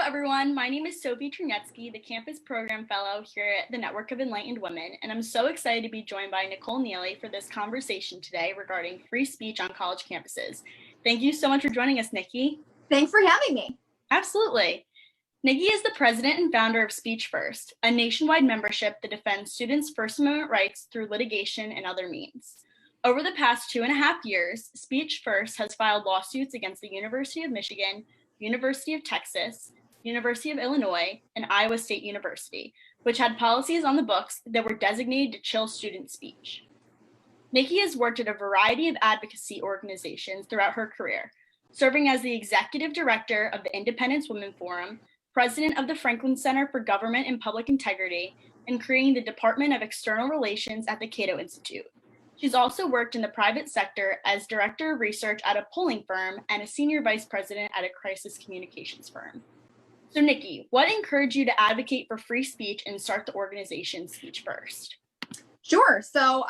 everyone. My name is Sophie Trinetsky, the Campus Program Fellow here at the Network of Enlightened Women, and I'm so excited to be joined by Nicole Neily for this conversation today regarding free speech on college campuses. Thank you so much for joining us, Nikki. Thanks for having me. Absolutely. Nikki is the president and founder of Speech First, a nationwide membership that defends students' First Amendment rights through litigation and other means. Over the past 2.5 years, Speech First has filed lawsuits against the University of Michigan, University of Texas, University of Illinois, and Iowa State University, which had policies on the books that were designated to chill student speech. Nikki has worked at a variety of advocacy organizations throughout her career, serving as the executive director of the Independence Women Forum, president of the Franklin Center for Government and Public Integrity, and creating the Department of External Relations at the Cato Institute. She's also worked in the private sector as director of research at a polling firm and a senior vice president at a crisis communications firm. So Nikki, what encouraged you to advocate for free speech and start the organization Speech First? Sure. So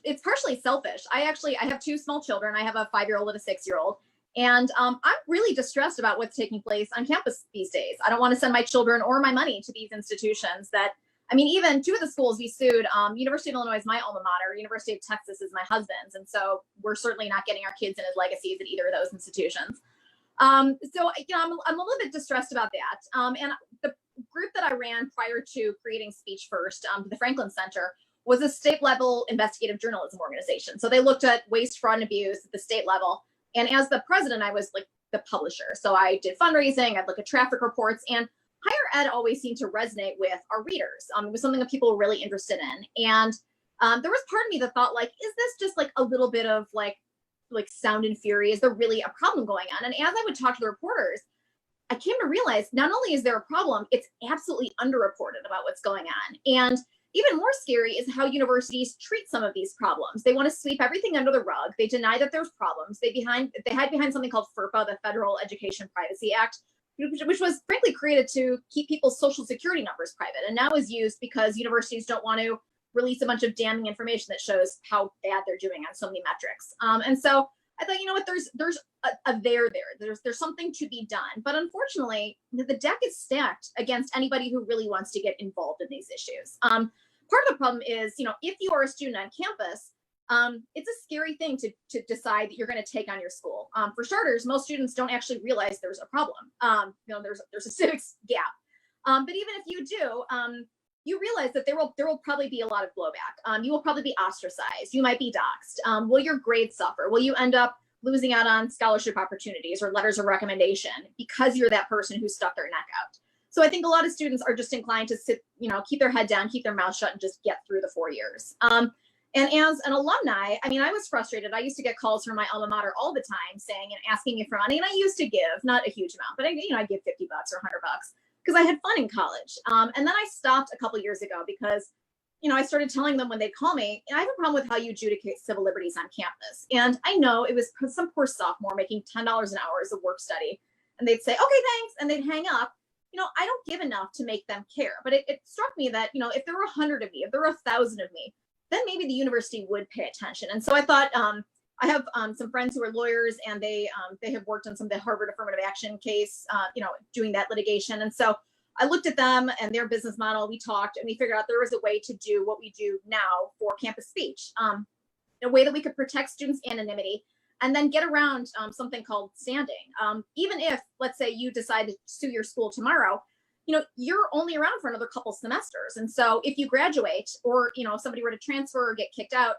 it's partially selfish. I have two small children. I have a 5-year-old and a 6-year-old. And I'm really distressed about what's taking place on campus these days. I don't want to send my children or my money to these institutions that, even two of the schools we sued, University of Illinois is my alma mater, University of Texas is my husband's. And so we're certainly not getting our kids and his legacies at either of those institutions. I'm a little bit distressed about that. And the group that I ran prior to creating Speech First, the Franklin Center, was a state level investigative journalism organization. So they looked at waste, fraud, and abuse at the state level. And as the president, I was like the publisher. So I did fundraising, I'd look at traffic reports, and higher ed always seemed to resonate with our readers. It was something that people were really interested in. And there was part of me that thought, like, is this just like a little bit of like sound and fury? Is there really a problem going on? And as I would talk to the reporters, I came to realize not only is there a problem, it's absolutely underreported about what's going on. And even more scary is how universities treat some of these problems. They want to sweep everything under the rug. They deny that there's problems. They hide behind something called FERPA, the Federal Education Privacy Act, which was frankly created to keep people's social security numbers private, and now is used because universities don't want to release a bunch of damning information that shows how bad they're doing on so many metrics. And so I thought, you know what, there's a there. There's something to be done. But unfortunately, the deck is stacked against anybody who really wants to get involved in these issues. Part of the problem is, if you are a student on campus, it's a scary thing to decide that you're going to take on your school. For starters, most students don't actually realize there's a problem. There's a civics gap. But even if you do, you realize that there will probably be a lot of blowback. You will probably be ostracized. You might be doxxed. Will your grades suffer? Will you end up losing out on scholarship opportunities or letters of recommendation because you're that person who stuck their neck out? So I think a lot of students are just inclined to sit, keep their head down, keep their mouth shut, and just get through the 4 years. And as an alumni, I was frustrated. I used to get calls from my alma mater all the time saying and asking me for money. And I used to give, not a huge amount, but I give $50 or $100 because I had fun in college. And then I stopped a couple years ago because, I started telling them when they call me, I have a problem with how you adjudicate civil liberties on campus. And I know it was some poor sophomore making $10 an hour as a work study. And they'd say, okay, thanks. And they'd hang up. I don't give enough to make them care. But it struck me that, if there were 100 of me, if there were 1,000 of me, then maybe the university would pay attention. And so I thought, I have some friends who are lawyers, and they have worked on some of the Harvard affirmative action case, doing that litigation. And so I looked at them and their business model. We talked and we figured out there was a way to do what we do now for campus speech, a way that we could protect students' anonymity and then get around something called standing. Even if, let's say, you decide to sue your school tomorrow, you're only around for another couple semesters. And so if you graduate or, if somebody were to transfer or get kicked out,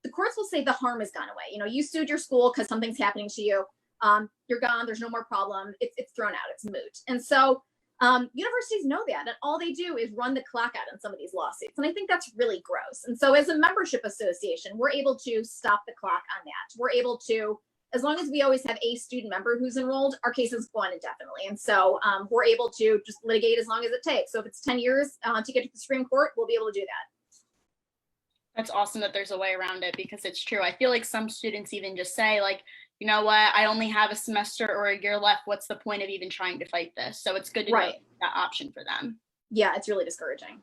the courts will say the harm has gone away. You sued your school because something's happening to you. You're gone. There's no more problem. It's thrown out. It's moot. And so universities know that. And all they do is run the clock out on some of these lawsuits. And I think that's really gross. And so as a membership association, we're able to stop the clock on that. We're able to, as long as we always have a student member who's enrolled, our cases go on indefinitely. And so we're able to just litigate as long as it takes. So if it's 10 years to get to the Supreme Court, we'll be able to do that. That's awesome that there's a way around it, because it's true. I feel like some students even just say, like, you know what, I only have a semester or a year left. What's the point of even trying to fight this? So it's good to know that option for them. Yeah, it's really discouraging.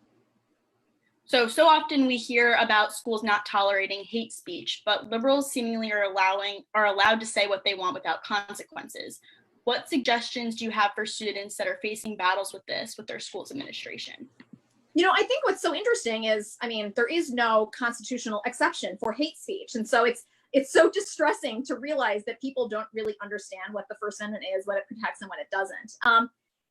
So often we hear about schools not tolerating hate speech, but liberals seemingly are allowed to say what they want without consequences. What suggestions do you have for students that are facing battles with this with their school's administration? I think what's so interesting is, there is no constitutional exception for hate speech. And so it's so distressing to realize that people don't really understand what the First Amendment is, what it protects and what it doesn't.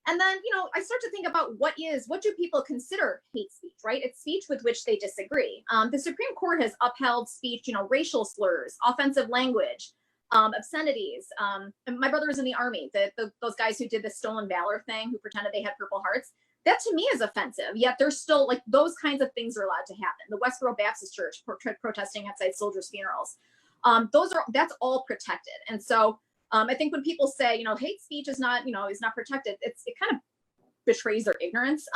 And then, I start to think about what do people consider hate speech, right? It's speech with which they disagree. The Supreme Court has upheld speech, racial slurs, offensive language, obscenities. And my brother was in the Army, those guys who did the stolen valor thing, who pretended they had Purple Hearts. That to me is offensive, yet there's still those kinds of things are allowed to happen. The Westboro Baptist Church protesting outside soldiers' funerals. That's all protected. And so I think when people say, hate speech is not protected, it kind of betrays their ignorance.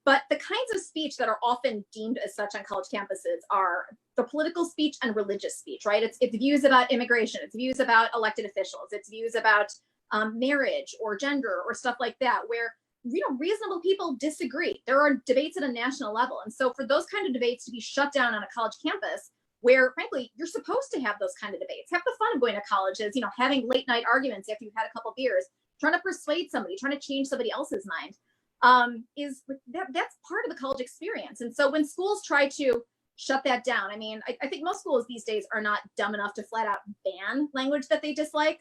But the kinds of speech that are often deemed as such on college campuses are the political speech and religious speech, right? It's views about immigration, it's views about elected officials, it's views about marriage or gender or stuff like that, where reasonable people disagree. There are debates at a national level. And so for those kind of debates to be shut down on a college campus, where frankly, you're supposed to have those kind of debates, have the fun of going to college is, having late night arguments after you've had a couple beers, trying to persuade somebody, trying to change somebody else's mind, that's part of the college experience. And so when schools try to shut that down, I think most schools these days are not dumb enough to flat out ban language that they dislike.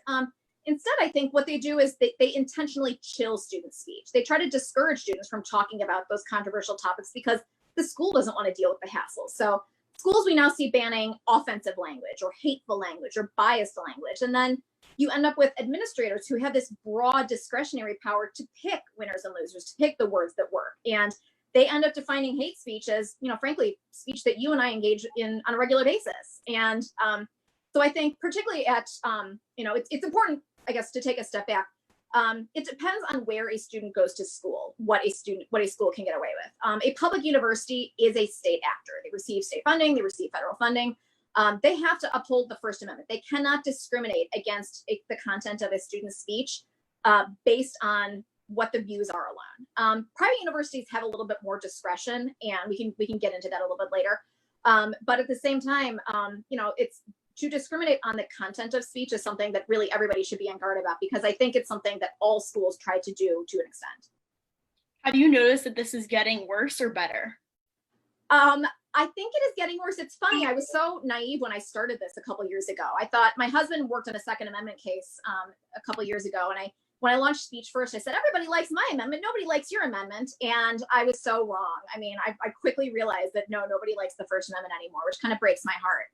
Instead, I think what they do is they intentionally chill student speech. They try to discourage students from talking about those controversial topics because the school doesn't want to deal with the hassle. So schools we now see banning offensive language or hateful language or biased language. And then you end up with administrators who have this broad discretionary power to pick winners and losers, to pick the words that work. And they end up defining hate speech as, frankly, speech that you and I engage in on a regular basis. And so I think particularly at, it's important, I guess, to take a step back. It depends on where a student goes to school, what a school can get away with. A public university is a state actor. They receive state funding, they receive federal funding. They have to uphold the First Amendment. They cannot discriminate against the content of a student's speech based on what the views are alone. Private universities have a little bit more discretion, and we can get into that a little bit later. But at the same time, it's to discriminate on the content of speech is something that really everybody should be on guard about, because I think it's something that all schools try to do to an extent. Have you noticed that this is getting worse or better? I think it is getting worse. It's funny. I was so naive when I started this a couple years ago. I thought my husband worked on a Second Amendment case a couple years ago. And when I launched Speech First, I said, everybody likes my amendment. Nobody likes your amendment. And I was so wrong. I quickly realized that nobody likes the First Amendment anymore, which kind of breaks my heart.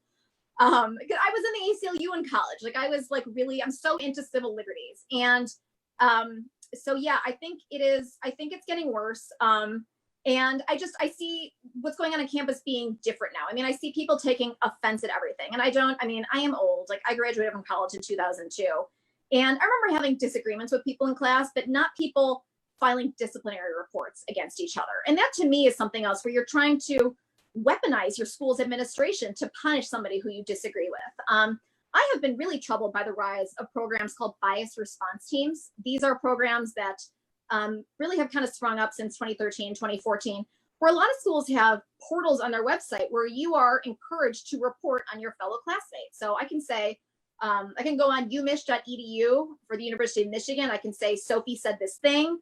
I was in the ACLU in college. I'm so into civil liberties. And so, yeah, I think it's getting worse. And I see what's going on campus being different now. I see people taking offense at everything. And I am old. I graduated from college in 2002. And I remember having disagreements with people in class, but not people filing disciplinary reports against each other. And that to me is something else, where you're trying to weaponize your school's administration to punish somebody who you disagree with. I have been really troubled by the rise of programs called bias response teams. These are programs that really have kind of sprung up since 2013, 2014, where a lot of schools have portals on their website where you are encouraged to report on your fellow classmates. So I can say, I can go on umich.edu for the University of Michigan. I can say, Sophie said this thing.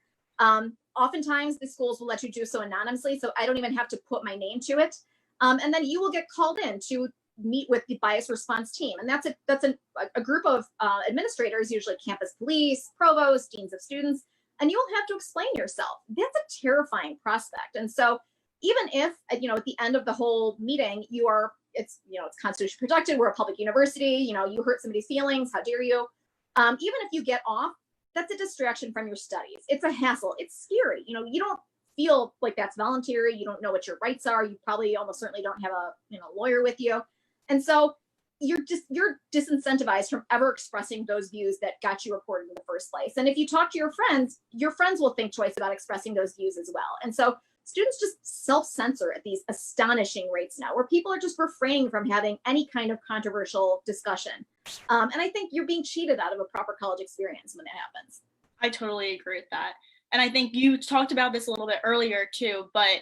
Oftentimes the schools will let you do so anonymously, so I don't even have to put my name to it. And then you will get called in to meet with the bias response team. And that's a group of administrators, usually campus police, provost, deans of students, and you will have to explain yourself. That's a terrifying prospect. And so even if, at the end of the whole meeting, it's constitutionally protected, we're a public university, you hurt somebody's feelings, how dare you? Even if you get off, that's a distraction from your studies. It's a hassle. It's scary. You don't feel like that's voluntary. You don't know what your rights are. You probably almost certainly don't have a lawyer with you. And so you're disincentivized from ever expressing those views that got you reported in the first place. And if you talk to your friends will think twice about expressing those views as well. And so students just self-censor at these astonishing rates now, where people are just refraining from having any kind of controversial discussion. And I think you're being cheated out of a proper college experience when that happens. I totally agree with that. And I think you talked about this a little bit earlier too, but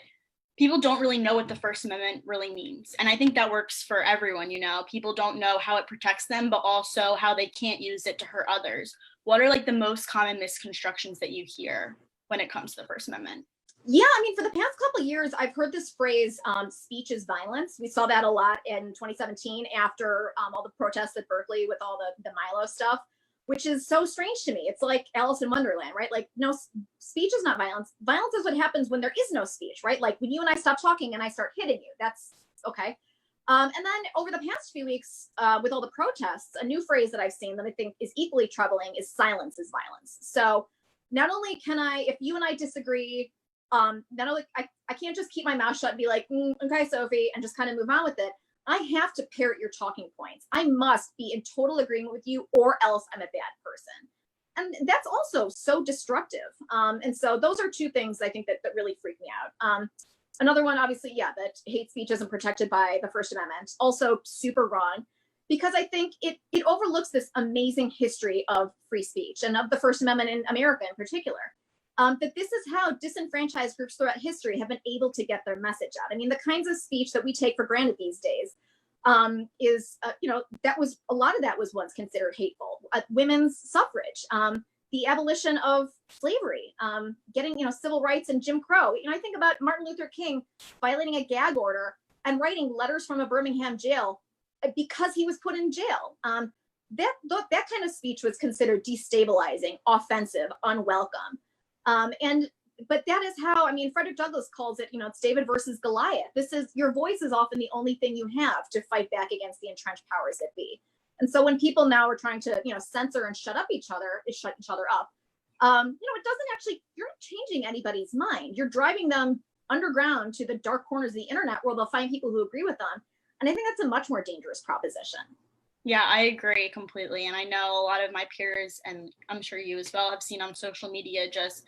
people don't really know what the First Amendment really means. And I think that works for everyone, people don't know how it protects them, but also how they can't use it to hurt others. what are like the most common misconstructions that you hear when it comes to the First Amendment? Yeah, I mean, for the past couple of years, I've heard this phrase, speech is violence. We saw that a lot in 2017 after all the protests at Berkeley with all the Milo stuff, which is so strange to me. It's like Alice in Wonderland, right? Like, no, speech is not violence. Violence is what happens when there is no speech, right? Like when you and I stop talking and I start hitting you, that's okay. And then over the past few weeks, with all the protests, a new phrase that I've seen that I think is equally troubling is silence is violence. So not only can I, if you and I disagree, not only I can't just keep my mouth shut and be like, okay, Sophie, and just kind of move on with it. I have to parrot your talking points. I must be in total agreement with you, or else I'm a bad person. And that's also so destructive. And so those are two things I think that really freak me out. Another one, obviously, yeah, that hate speech isn't protected by the First Amendment. Also super wrong, because I think it overlooks this amazing history of free speech and of the First Amendment in America in particular. That this is how disenfranchised groups throughout history have been able to get their message out. I mean, the kinds of speech that we take for granted these days that was, a lot of that was once considered hateful. Women's suffrage, the abolition of slavery, getting, civil rights and Jim Crow. I think about Martin Luther King violating a gag order and writing letters from a Birmingham jail because he was put in jail. That kind of speech was considered destabilizing, offensive, unwelcome. But that is how, Frederick Douglass calls it, it's David versus Goliath. Your voice is often the only thing you have to fight back against the entrenched powers that be. And so when people now are trying to, censor and shut each other up, it doesn't actually, you're not changing anybody's mind. You're driving them underground to the dark corners of the internet where they'll find people who agree with them. And I think that's a much more dangerous proposition. Yeah, I agree completely. And I know a lot of my peers, and I'm sure you as well, have seen on social media just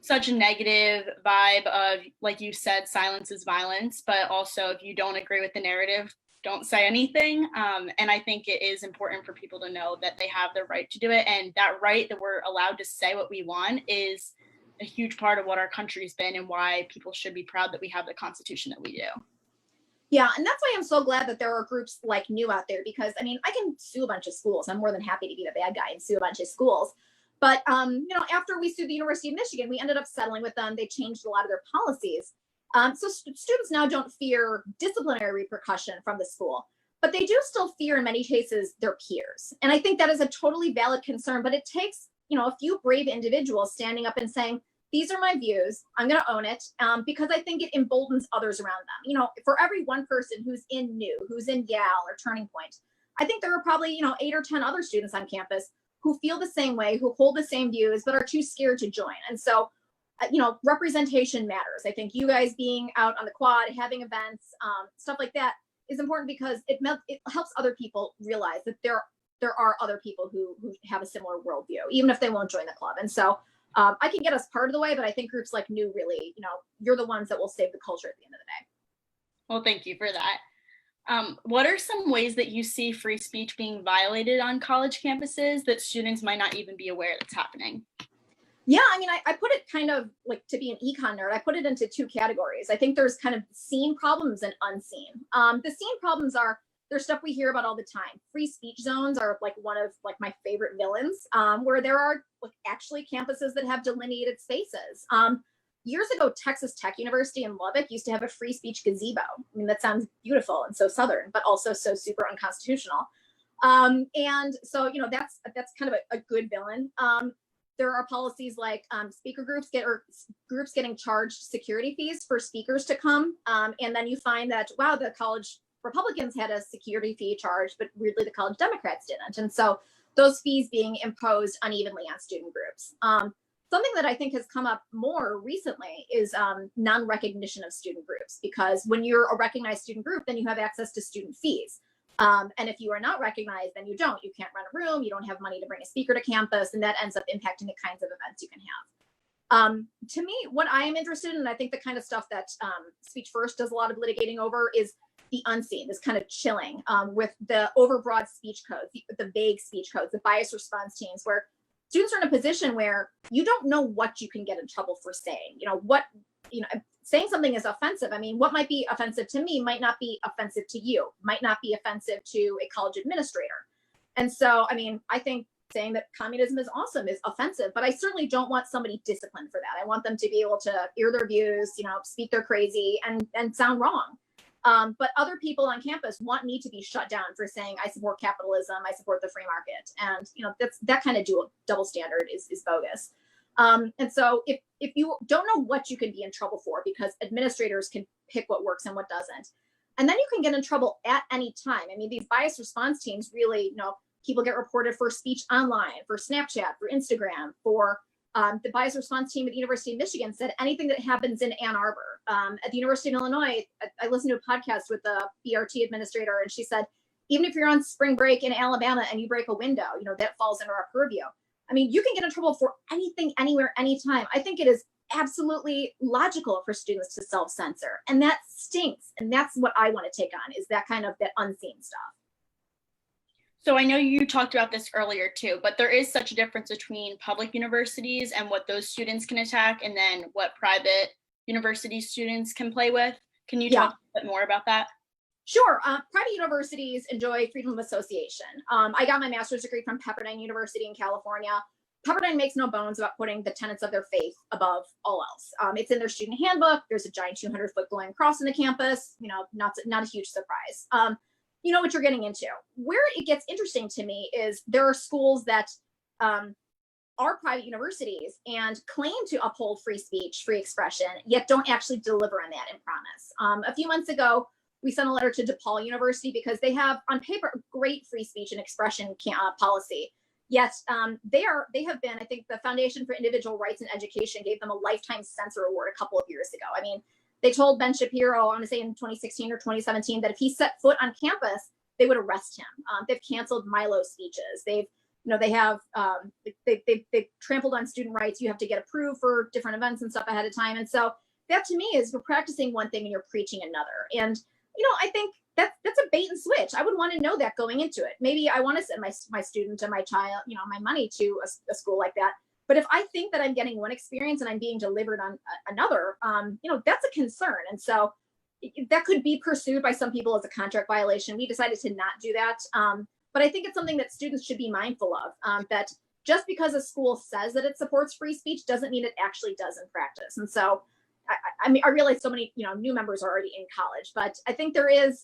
such a negative vibe of, like you said, silence is violence, but also if you don't agree with the narrative, don't say anything. And I think it is important for people to know that they have the right to do it. And that right that we're allowed to say what we want is a huge part of what our country's been and why people should be proud that we have the Constitution that we do. Yeah, and that's why I'm so glad that there are groups like New out there, because I can sue a bunch of schools. I'm more than happy to be the bad guy and sue a bunch of schools. But after we sued the University of Michigan, we ended up settling with them. They changed a lot of their policies. So students now don't fear disciplinary repercussion from the school, but they do still fear in many cases their peers. And I think that is a totally valid concern, but it takes, a few brave individuals standing up and saying, these are my views, I'm going to own it, because I think it emboldens others around them. For every one person who's in New, who's in Yale or Turning Point, I think there are probably, 8 or 10 other students on campus who feel the same way, who hold the same views, but are too scared to join. And so, representation matters. I think you guys being out on the quad, having events, stuff like that is important, because it helps other people realize that there are other people who have a similar worldview, even if they won't join the club. And so I can get us part of the way, but I think groups like New really, you're the ones that will save the culture at the end of the day. Well, thank you for that. What are some ways that you see free speech being violated on college campuses that students might not even be aware that's happening? Yeah, I put it kind of like, to be an econ nerd, I put it into 2 categories. I think there's kind of seen problems and unseen. The seen problems are, there's stuff we hear about all the time. Free speech zones are like one of my favorite villains, where there are actually campuses that have delineated spaces. Years ago, Texas Tech University in Lubbock used to have a free speech gazebo. That sounds beautiful and so Southern, but also so super unconstitutional. And so, that's kind of a good villain. There are policies like speaker groups groups getting charged security fees for speakers to come. And then you find that, wow, the college Republicans had a security fee charge, but weirdly the college Democrats didn't. And so those fees being imposed unevenly on student groups. Something that I think has come up more recently is non-recognition of student groups, because when you're a recognized student group, then you have access to student fees. And if you are not recognized, then you don't. You can't rent a room, you don't have money to bring a speaker to campus, and that ends up impacting the kinds of events you can have. To me, what I am interested in, and I think the kind of stuff that Speech First does a lot of litigating over, is the unseen, this kind of chilling with the overbroad speech codes, the vague speech codes, the bias response teams, where students are in a position where you don't know what you can get in trouble for saying. Saying something is offensive. What might be offensive to me might not be offensive to you, might not be offensive to a college administrator. And so, I think saying that communism is awesome is offensive, but I certainly don't want somebody disciplined for that. I want them to be able to air their views, speak their crazy and sound wrong. But other people on campus want me to be shut down for saying I support capitalism, I support the free market, and that kind of double standard is bogus. And so if you don't know what you can be in trouble for, because administrators can pick what works and what doesn't, and then you can get in trouble at any time. I mean, these bias response teams really, people get reported for speech online, for Snapchat, for Instagram, for the bias response team at the University of Michigan said anything that happens in Ann Arbor. At the University of Illinois, I listened to a podcast with the BRT administrator, and she said, even if you're on spring break in Alabama and you break a window, that falls under our purview. I mean, you can get in trouble for anything, anywhere, anytime. I think it is absolutely logical for students to self-censor, and that stinks. And that's what I want to take on, is that unseen stuff. So I know you talked about this earlier too, but there is such a difference between public universities and what those students can attack, and then what private university students can play with. Can you talk a bit more about that? Sure. Private universities enjoy freedom of association. I got my master's degree from Pepperdine University in California. Pepperdine makes no bones about putting the tenets of their faith above all else. It's in their student handbook. There's a giant 200-foot glowing cross on the campus. Not a huge surprise. You know what you're getting into. Where it gets interesting to me is there are schools that are private universities and claim to uphold free speech, free expression, yet don't actually deliver on that and promise. A few months ago, we sent a letter to Depaul University because they have on paper great free speech and expression policy. Yet they have been, I think the Foundation for Individual Rights in Education gave them a lifetime censor award a couple of years ago. I mean, they told Ben Shapiro, I want to say in 2016 or 2017, that if he set foot on campus, they would arrest him. They've canceled Milo speeches. They've trampled on student rights. You have to get approved for different events and stuff ahead of time. And so that to me is you're practicing one thing and you're preaching another. And I think that's a bait and switch. I would want to know that going into it. Maybe I want to send my student and my child, my money to a school like that. But if I think that I'm getting one experience and I'm being delivered on another, that's a concern. And so that could be pursued by some people as a contract violation. We decided to not do that. But I think it's something that students should be mindful of, that just because a school says that it supports free speech doesn't mean it actually does in practice. And so I realize so many, new members are already in college, but I think there is,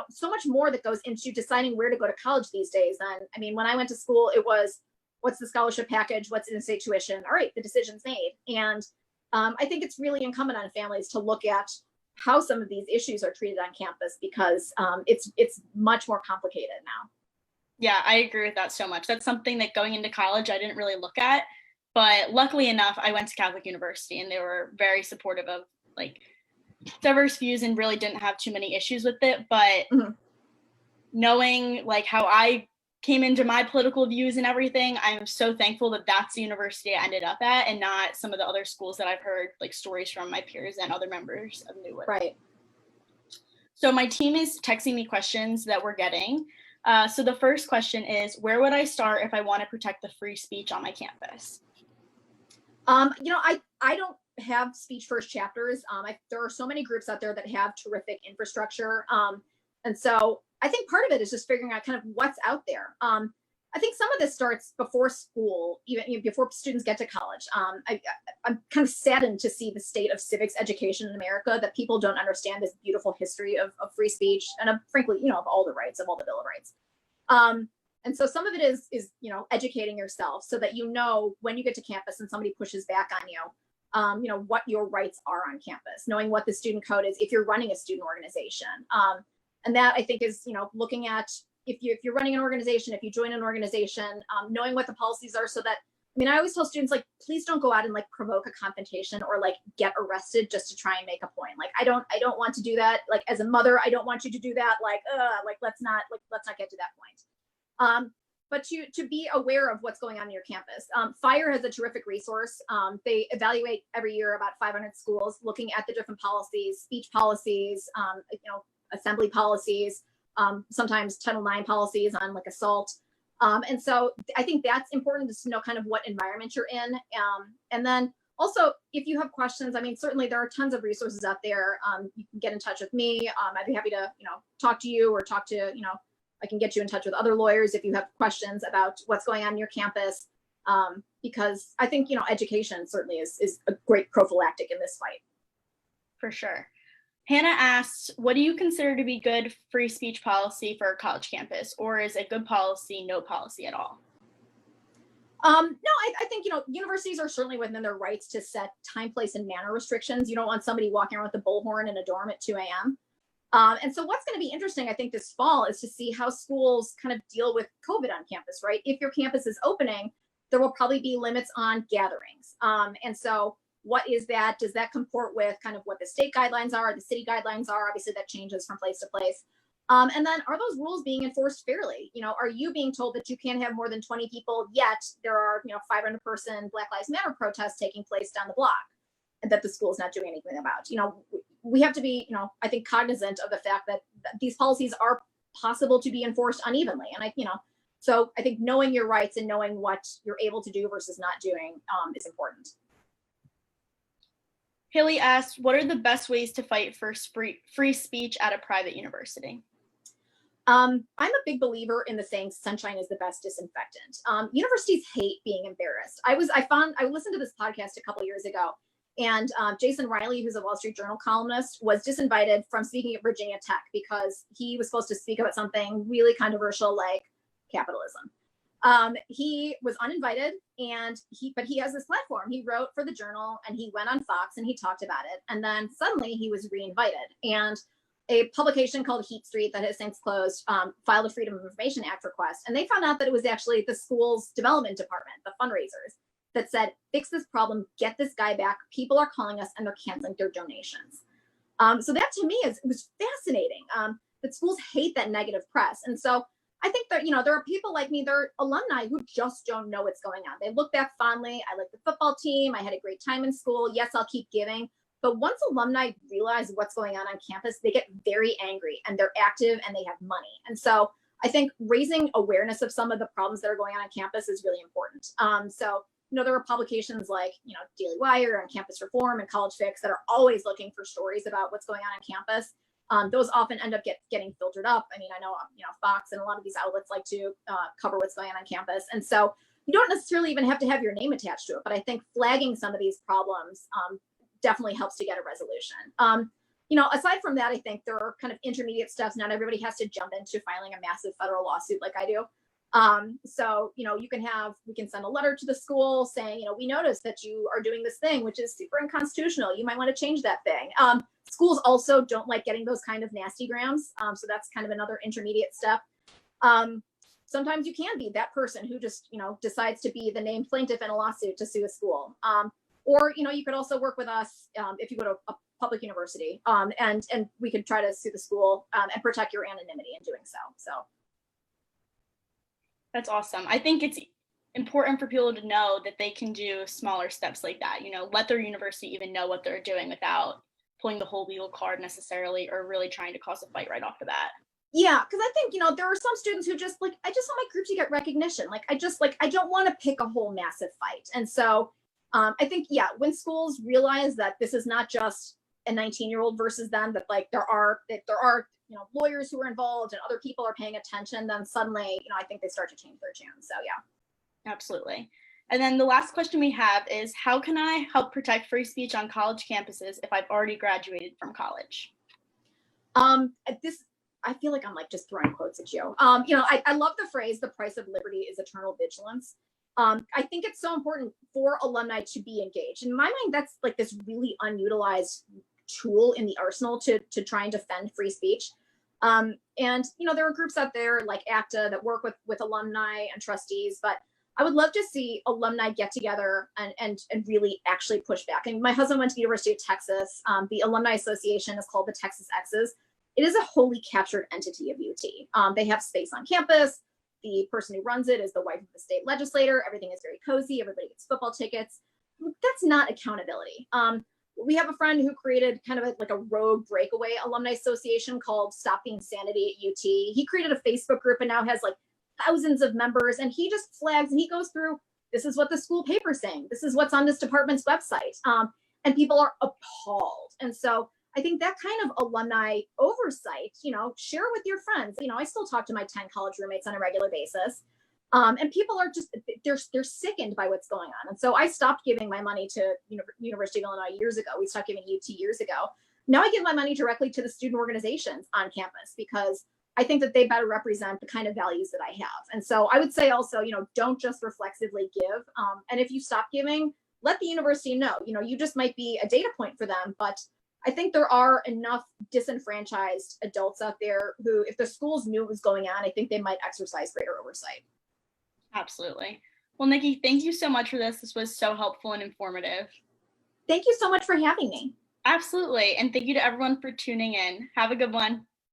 so much more that goes into deciding where to go to college these days. And when I went to school, it was, what's the scholarship package? What's in-state tuition? All right, the decision's made. And I think it's really incumbent on families to look at how some of these issues are treated on campus, because it's much more complicated now. Yeah, I agree with that so much. That's something that going into college, I didn't really look at. But luckily enough, I went to Catholic University and they were very supportive of diverse views and really didn't have too many issues with it. But knowing how I came into my political views and everything, I'm so thankful that that's the university I ended up at and not some of the other schools that I've heard stories from my peers and other members of Newwood. Right. So my team is texting me questions that we're getting. So the first question is, where would I start if I want to protect the free speech on my campus? I don't have speech first chapters. There are so many groups out there that have terrific infrastructure. And so I think part of it is just figuring out kind of what's out there. I think some of this starts before school, even before students get to college. I'm kind of saddened to see the state of civics education in America, that people don't understand this beautiful history of free speech and frankly, of all the rights, of all the Bill of Rights. And so some of it is educating yourself so that when you get to campus and somebody pushes back on you, what your rights are on campus, knowing what the student code is if you're running a student organization. And that I think is, looking at if you're running an organization, if you join an organization, knowing what the policies are, so that, I always tell students, please don't go out and provoke a confrontation or get arrested just to try and make a point. I don't want to do that. As a mother, I don't want you to do that. Let's not get to that point. But to be aware of what's going on in your campus. FIRE has a terrific resource. They evaluate every year about 500 schools, looking at the different policies, speech policies, assembly policies, sometimes Title IX policies on assault. And so I think that's important, just to know kind of what environment you're in. And then also, if you have questions, certainly there are tons of resources out there. You can get in touch with me. I'd be happy to, talk to you or talk to, I can get you in touch with other lawyers if you have questions about what's going on your campus. Because I think, education certainly is a great prophylactic in this fight. For sure. Hannah asks, what do you consider to be good free speech policy for a college campus? Or is a good policy no policy at all? No, I think, universities are certainly within their rights to set time, place, and manner restrictions. You don't want somebody walking around with a bullhorn in a dorm at 2 a.m. And so what's going to be interesting, I think, this fall is to see how schools kind of deal with COVID on campus, right? If your campus is opening, there will probably be limits on gatherings. And so what is that? Does that comport with kind of what the state guidelines are, the city guidelines are? Obviously, that changes from place to place. And then are those rules being enforced fairly? Are you being told that you can't have more than 20 people, yet there are, 500-person Black Lives Matter protests taking place down the block and that the school is not doing anything about? We have to be, I think, cognizant of the fact that these policies are possible to be enforced unevenly. And so I think knowing your rights and knowing what you're able to do versus not doing is important. Haley asked, what are the best ways to fight for free speech at a private university? I'm a big believer in the saying sunshine is the best disinfectant. Universities hate being embarrassed. I listened to this podcast a couple years ago, and Jason Riley, who's a Wall Street Journal columnist, was disinvited from speaking at Virginia Tech because he was supposed to speak about something really controversial like capitalism. He was uninvited, but he has this platform. He wrote for the Journal and he went on Fox and he talked about it. And then suddenly he was reinvited, and a publication called Heat Street that has since closed filed a Freedom of Information Act request. And they found out that it was actually the school's development department, the fundraisers, that said, fix this problem, get this guy back. People are calling us and they're canceling their donations. So that to me it was fascinating that schools hate that negative press. And so I think that, there are people like me, there are alumni who just don't know what's going on. They look back fondly. I like the football team. I had a great time in school. Yes, I'll keep giving. But once alumni realize what's going on campus, they get very angry and they're active and they have money. And so I think raising awareness of some of the problems that are going on campus is really important. So there are publications like, Daily Wire and Campus Reform and College Fix that are always looking for stories about what's going on campus. Those often end up getting filtered up. I mean, I know, Fox and a lot of these outlets like to cover what's going on campus. And so you don't necessarily even have to have your name attached to it. But I think flagging some of these problems definitely helps to get a resolution. Aside from that, I think there are kind of intermediate steps. Not everybody has to jump into filing a massive federal lawsuit like I do. So, we can send a letter to the school saying, we noticed that you are doing this thing, which is super unconstitutional. You might want to change that thing. Schools also don't like getting those kind of nasty grams. So that's kind of another intermediate step. Sometimes you can be that person who just, decides to be the named plaintiff in a lawsuit to sue a school. Or, you could also work with us if you go to a public university and we could try to sue the school and protect your anonymity in doing so. So. That's awesome. I think it's important for people to know that they can do smaller steps like that, let their university even know what they're doing without pulling the whole legal card necessarily or really trying to cause a fight right off the bat. Yeah, because I think, there are some students who just I just want my group to get recognition. I don't want to pick a whole massive fight. And so I think, when schools realize that this is not just a 19-year-old versus them, that there are lawyers who are involved and other people are paying attention, then suddenly, I think they start to change their tune. So, yeah. Absolutely. And then the last question we have is, how can I help protect free speech on college campuses if I've already graduated from college? I feel like I'm just throwing quotes at you. I love the phrase, the price of liberty is eternal vigilance. I think it's so important for alumni to be engaged. In my mind, that's this really unutilized tool in the arsenal to try and defend free speech. And there are groups out there like ACTA that work with alumni and trustees, but I would love to see alumni get together and really actually push back. And my husband went to the University of Texas. The Alumni Association is called the Texas X's. It is a wholly captured entity of UT. They have space on campus. The person who runs it is the wife of the state legislator. Everything is very cozy. Everybody gets football tickets. That's not accountability. We have a friend who created kind of a rogue breakaway alumni association called Stop Being Sanity at UT. He created a Facebook group and now has thousands of members, and he just flags and he goes through, this is what the school paper's saying. This is what's on this department's website. And people are appalled. And so I think that kind of alumni oversight, share with your friends. I still talk to my 10 college roommates on a regular basis. And people are just, they're sickened by what's going on. And so I stopped giving my money to University of Illinois years ago. We stopped giving UT years ago. Now I give my money directly to the student organizations on campus because I think that they better represent the kind of values that I have. And so I would say also, don't just reflexively give. And if you stop giving, let the university know, you just might be a data point for them. But I think there are enough disenfranchised adults out there who, if the schools knew what was going on, I think they might exercise greater oversight. Absolutely. Well, Nikki, thank you so much for this. This was so helpful and informative. Thank you so much for having me. Absolutely. And thank you to everyone for tuning in. Have a good one.